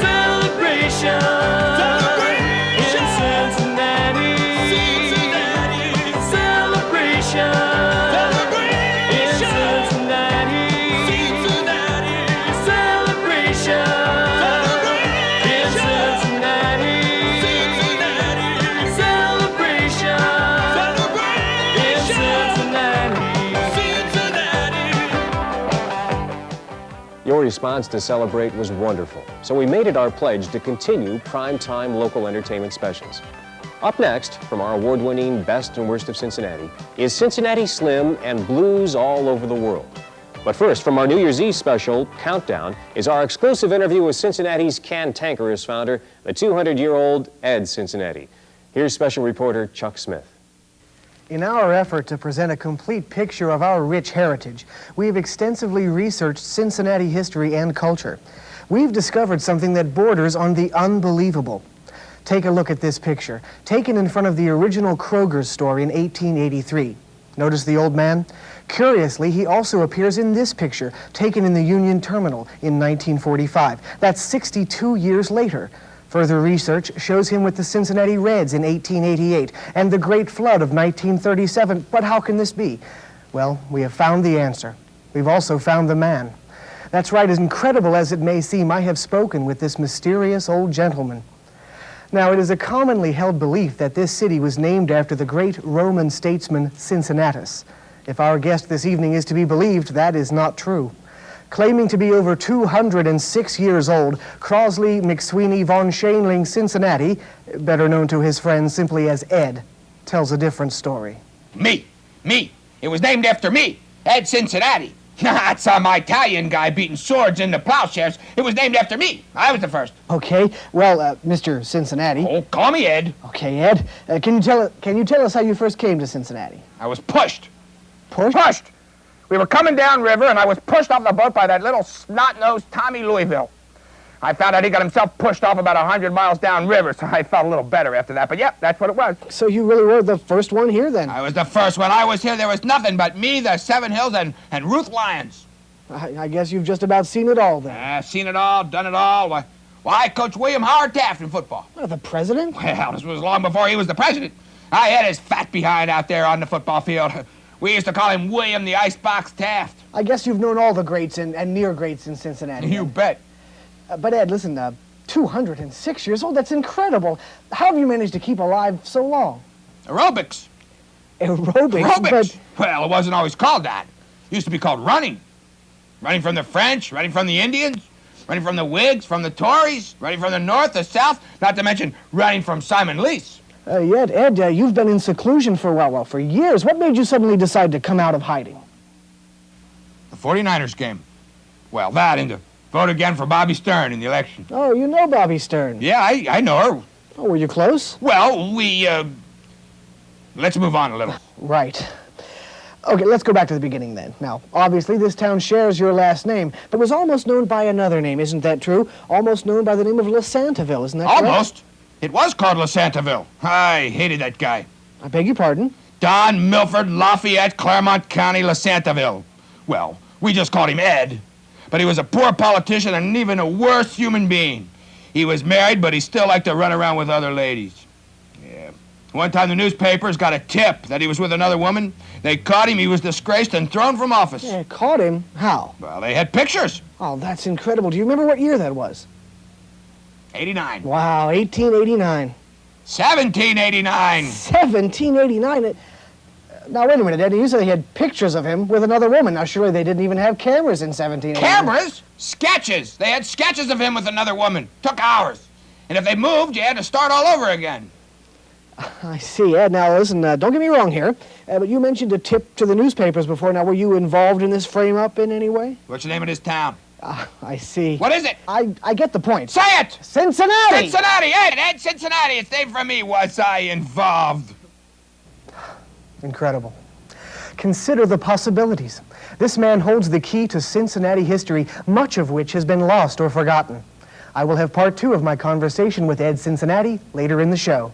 Celebration. Your response to Celebrate was wonderful, so we made it our pledge to continue primetime local entertainment specials. Up next, from our award-winning Best and Worst of Cincinnati, is Cincinnati Slim and Blues All Over the World. But first, from our New Year's Eve special, Countdown, is our exclusive interview with Cincinnati's cantankerous founder, the 200-year-old Ed Cincinnati. Here's special reporter Chuck Smith. In our effort to present a complete picture of our rich heritage, we've extensively researched Cincinnati history and culture. We've discovered something that borders on the unbelievable. Take a look at this picture, taken in front of the original Kroger's store in 1883. Notice the old man? Curiously, he also appears in this picture, taken in the Union Terminal in 1945. That's 62 years later. Further research shows him with the Cincinnati Reds in 1888 and the Great Flood of 1937. But how can this be? Well, we have found the answer. We've also found the man. That's right, as incredible as it may seem, I have spoken with this mysterious old gentleman. Now, it is a commonly held belief that this city was named after the great Roman statesman Cincinnatus. If our guest this evening is to be believed, that is not true. Claiming to be over 206 years old, Crosley McSweeney von Schoenling Cincinnati, better known to his friends simply as Ed, tells a different story. Me. It was named after me, Ed Cincinnati. I saw my Italian guy beating swords into plowshares. It was named after me. I was the first. Okay, well, Mr. Cincinnati. Oh, call me Ed. Okay, Ed. Can you tell us how you first came to Cincinnati? I was pushed. Pushed? We were coming down river, and I was pushed off the boat by that little snot-nosed Tommy Louisville. I found out he got himself pushed off about 100 miles downriver, so I felt a little better after that. But, yep, that's what it was. So you really were the first one here, then? I was the first. When I was here, there was nothing but me, the Seven Hills, and Ruth Lyons. I guess you've just about seen it all, then. Seen it all, done it all. Why, I coached William Howard Taft in football. Well, the president? Well, this was long before he was the president. I had his fat behind out there on the football field. We used to call him William the Icebox Taft. I guess you've known all the greats and near greats in Cincinnati. You bet. But, Ed, listen, 206 years old, that's incredible. How have you managed to keep alive so long? Aerobics. Aerobics? But... Well, it wasn't always called that. It used to be called running. Running from the French, running from the Indians, running from the Whigs, from the Tories, running from the North, the South, not to mention running from Simon Lease. Yet, Ed, you've been in seclusion for, well, for years. What made you suddenly decide to come out of hiding? The 49ers game. Well, that and to vote again for Bobby Stern in the election. Oh, you know Bobby Stern. Yeah, I know her. Oh, were you close? Well, let's move on a little. Right. Okay, let's go back to the beginning then. Now, obviously, this town shares your last name, but was almost known by another name, isn't that true? Almost known by the name of LaSantaville, isn't that correct? Almost. It was called LaSantaville. I hated that guy. I beg your pardon? Don Milford, Lafayette, Claremont County, LaSantaville. Well, we just called him Ed. But he was a poor politician and even a worse human being. He was married, but he still liked to run around with other ladies. Yeah. One time the newspapers got a tip that he was with another woman. They caught him, he was disgraced and thrown from office. Yeah, caught him? How? Well, they had pictures. Oh, that's incredible. Do you remember what year that was? 89. Wow, 1889. 1789. 1789? Now, wait a minute, Eddie. You said they had pictures of him with another woman. Now, surely they didn't even have cameras in 1789. Cameras? Sketches. They had sketches of him with another woman. Took hours. And if they moved, you had to start all over again. I see, Ed. Now, listen, don't get me wrong here, but you mentioned a tip to the newspapers before. Now, were you involved in this frame-up in any way? What's the name of this town? I see. What is it? I get the point. Say it! Cincinnati! Cincinnati! Ed Cincinnati! It's named for me. Was I involved? Incredible. Consider the possibilities. This man holds the key to Cincinnati history, much of which has been lost or forgotten. I will have part 2 of my conversation with Ed Cincinnati later in the show.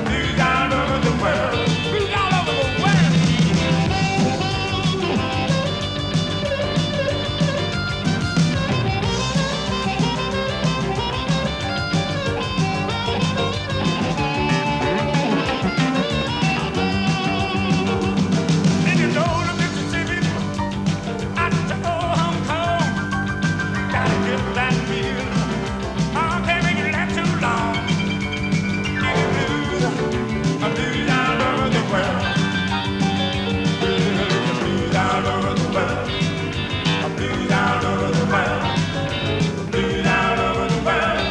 blues all over the world. Blues all over the world. In the lower Mississippi, at the old Hong Kong, gotta get that meal. I can't make it last too long. Blues all over the world. Blues all over the world. Blues all over the world. Blues all over the world.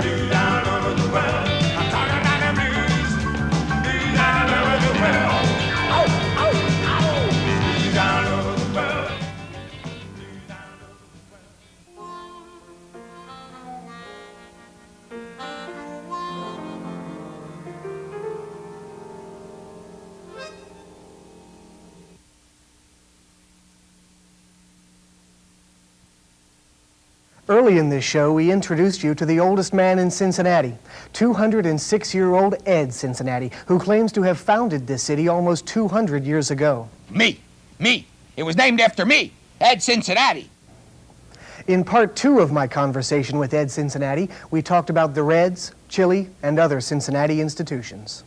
Blues all over the world. I'm talking about the blues. Blues all over the world. Oh, oh, oh. Blues all over the world. Early in this show, we introduced you to the oldest man in Cincinnati, 206-year-old Ed Cincinnati, who claims to have founded this city almost 200 years ago. Me. It was named after me, Ed Cincinnati. In part 2 of my conversation with Ed Cincinnati, we talked about the Reds, Chili, and other Cincinnati institutions.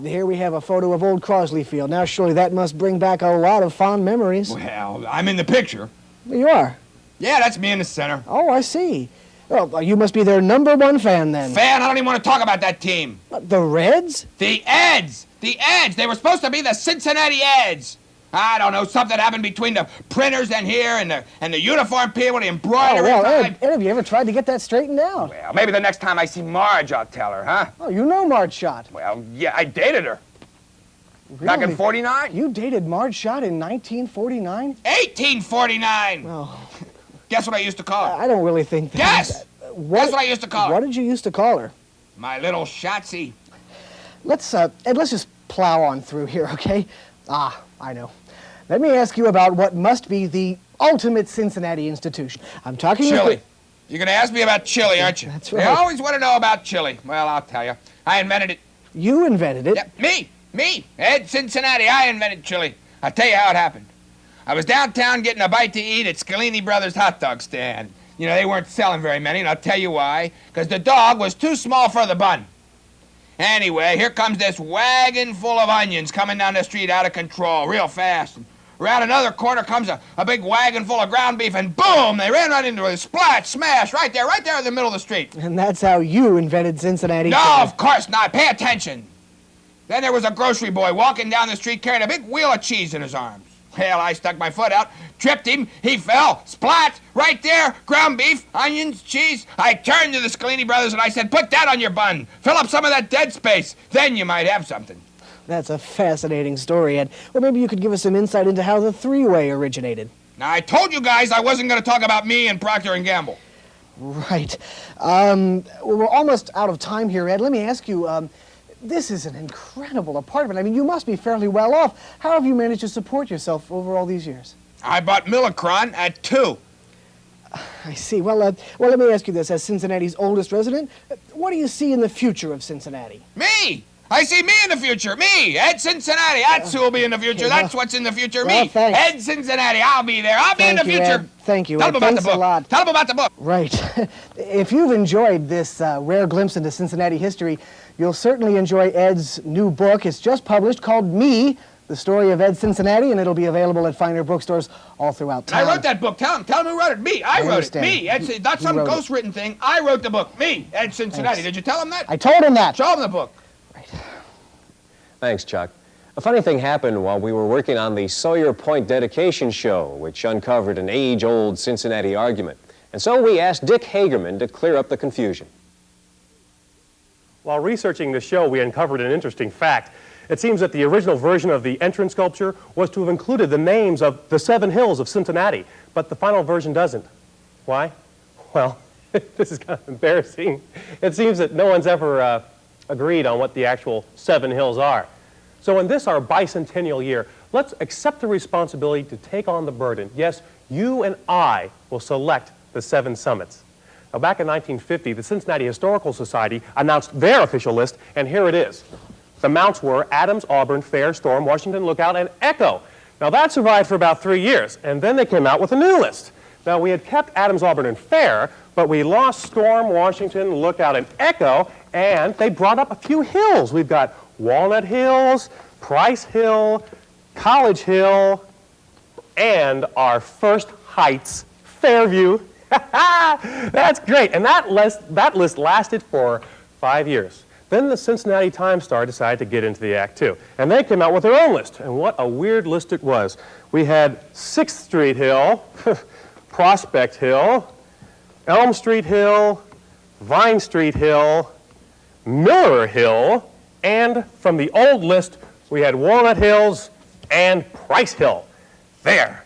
Here we have a photo of old Crosley Field. Now, surely that must bring back a lot of fond memories. Well, I'm in the picture. You are? Yeah, that's me in the center. Oh, I see. Well, you must be their #1 fan, then. Fan? I don't even want to talk about that team. The Reds? The Eds! The Eds! They were supposed to be the Cincinnati Eds. I don't know, something happened between the printers and here and the uniform people, the embroidery. Oh, well, Ed, have you ever tried to get that straightened out? Well, maybe the next time I see Marge, I'll tell her, huh? Oh, you know Marge Schott. Well, yeah, I dated her. Really? Back in 49? You dated Marge Schott in 1949? 1849! Oh. Guess what I used to call her? I don't really think that. Guess! Guess what I used to call her? What did you used to call her? My little Shotsy. Ed, let's just plow on through here, okay? I know. Let me ask you about what must be the ultimate Cincinnati institution. I'm talking Chili. You're going to ask me about chili, aren't you? That's right. You always want to know about chili. Well, I'll tell you. I invented it. You invented it? Yeah, me, Ed Cincinnati. I invented chili. I'll tell you how it happened. I was downtown getting a bite to eat at Scalini Brothers hot dog stand. You know, they weren't selling very many, and I'll tell you why. Because the dog was too small for the bun. Anyway, here comes this wagon full of onions coming down the street out of control, real fast. And around another corner comes a big wagon full of ground beef, and boom, they ran right into a splat, smash, right there in the middle of the street. And that's how you invented Cincinnati. No, of course not. Pay attention. Then there was a grocery boy walking down the street carrying a big wheel of cheese in his arms. Well, I stuck my foot out, tripped him, he fell, splat, right there, ground beef, onions, cheese. I turned to the Scalini Brothers and I said, put that on your bun. Fill up some of that dead space. Then you might have something. That's a fascinating story, Ed. Well, maybe you could give us some insight into how the three-way originated. Now, I told you guys I wasn't going to talk about me and Procter & Gamble. Right. We're almost out of time here, Ed. Let me ask you, this is an incredible apartment. I mean, you must be fairly well off. How have you managed to support yourself over all these years? I bought Millicron at 2. I see. Well, let me ask you this. As Cincinnati's oldest resident, what do you see in the future of Cincinnati? Me! I see me in the future. Me, Ed Cincinnati. That's who will be in the future. That's what's in the future. Well, me, thanks. Ed Cincinnati. I'll be there. I'll be in the future. Ed. Thank you, Tell Ed. them about Thanks the book. a lot. Tell them about the book. Right. If you've enjoyed this rare glimpse into Cincinnati history, you'll certainly enjoy Ed's new book. It's just published, called Me, The Story of Ed Cincinnati, and it'll be available at finer bookstores all throughout town. I wrote that book. Tell them who wrote it. Me. I wrote understand. it. Me. Ed, not some ghost-written thing. I wrote the book. Me, Ed Cincinnati. Thanks. Did you tell him that? I told him that. Show him the book. Thanks, Chuck. A funny thing happened while we were working on the Sawyer Point dedication show, which uncovered an age-old Cincinnati argument. And so we asked Dick Hagerman to clear up the confusion. While researching the show, we uncovered an interesting fact. It seems that the original version of the entrance sculpture was to have included the names of the 7 hills of Cincinnati, but the final version doesn't. Why? Well, this is kind of embarrassing. It seems that no one's ever agreed on what the actual 7 hills are. So in this, our bicentennial year, let's accept the responsibility to take on the burden. Yes, you and I will select the 7 summits. Now, back in 1950, the Cincinnati Historical Society announced their official list, and here it is. The mounts were Adams, Auburn, Fair, Storm, Washington, Lookout, and Echo. Now, that survived for about 3 years, and then they came out with a new list. Now, we had kept Adams, Auburn, and Fair, but we lost Storm, Washington, Lookout, and Echo, and they brought up a few hills. We've got Walnut Hills, Price Hill, College Hill, and our first Heights, Fairview. That's great. And that list lasted for 5 years. Then the Cincinnati Times-Star decided to get into the act, too. And they came out with their own list. And what a weird list it was. We had 6th Street Hill, Prospect Hill, Elm Street Hill, Vine Street Hill, Miller Hill, and from the old list, we had Walnut Hills and Price Hill. There.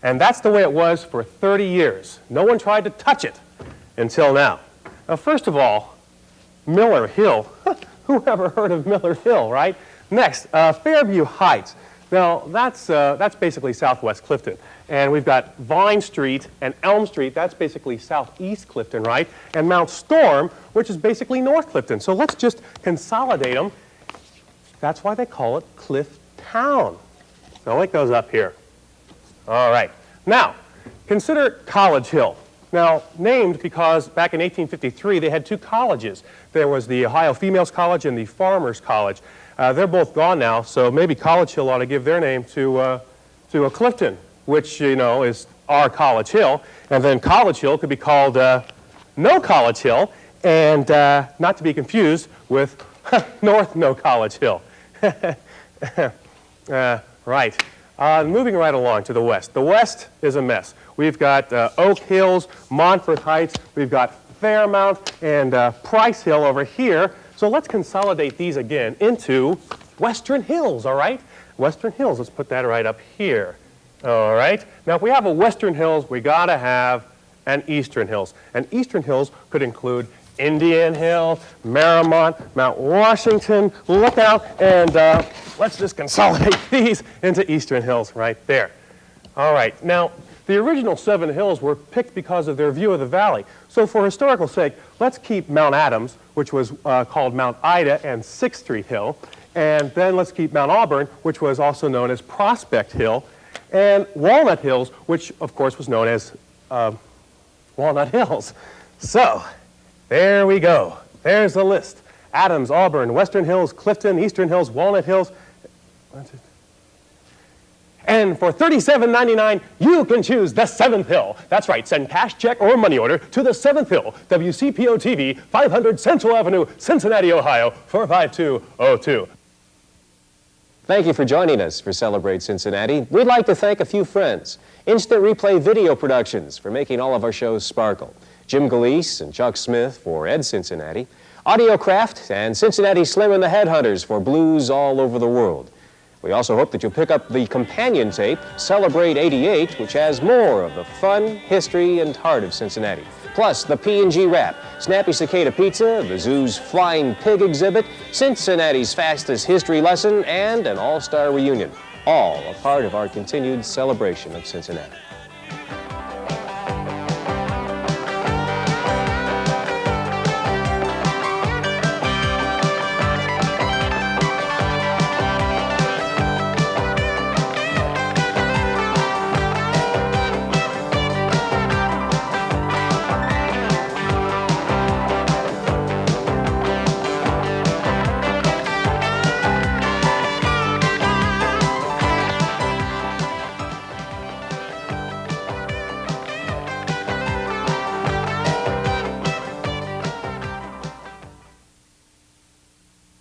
And that's the way it was for 30 years. No one tried to touch it until now. Now, first of all, Miller Hill. Who ever heard of Miller Hill, right? Next, Fairview Heights. Now, that's basically southwest Clifton. And we've got Vine Street and Elm Street. That's basically southeast Clifton, right? And Mount Storm, which is basically north Clifton. So let's just consolidate them. That's why they call it Cliff Town. So it goes up here. All right. Now, consider College Hill. Now, named because back in 1853 they had 2 colleges. There was the Ohio Females College and the Farmers College. They're both gone now, so maybe College Hill ought to give their name to a Clifton, which, you know, is our College Hill. And then College Hill could be called No College Hill, and not to be confused with North No College Hill. Right. Moving right along to the west. The west is a mess. We've got Oak Hills, Montfort Heights, we've got Fairmount and Price Hill over here. So let's consolidate these again into Western Hills, all right? Western Hills, let's put that right up here. All right? Now, if we have a Western Hills, we got to have an Eastern Hills. And Eastern Hills could include Indian Hill, Marymount, Mount Washington, Lookout, and let's just consolidate these into Eastern Hills right there. All right, now, the original 7 hills were picked because of their view of the valley. So for historical sake, let's keep Mount Adams, which was called Mount Ida and 6th Street Hill, and then let's keep Mount Auburn, which was also known as Prospect Hill, and Walnut Hills, which of course was known as Walnut Hills. So, there we go. There's the list. Adams, Auburn, Western Hills, Clifton, Eastern Hills, Walnut Hills. And for $37.99, you can choose the 7th Hill. That's right, send cash, check, or money order to the 7th Hill, WCPO TV, 500 Central Avenue, Cincinnati, Ohio, 45202. Thank you for joining us for Celebrate Cincinnati. We'd like to thank a few friends. Instant Replay Video Productions for making all of our shows sparkle. Jim Galeese and Chuck Smith for Ed Cincinnati. Audiocraft and Cincinnati Slim and the Headhunters for blues all over the world. We also hope that you'll pick up the companion tape, Celebrate 88, which has more of the fun, history, and heart of Cincinnati. Plus, the P&G Wrap, Snappy Cicada Pizza, the zoo's Flying Pig exhibit, Cincinnati's fastest history lesson, and an all-star reunion. All a part of our continued celebration of Cincinnati.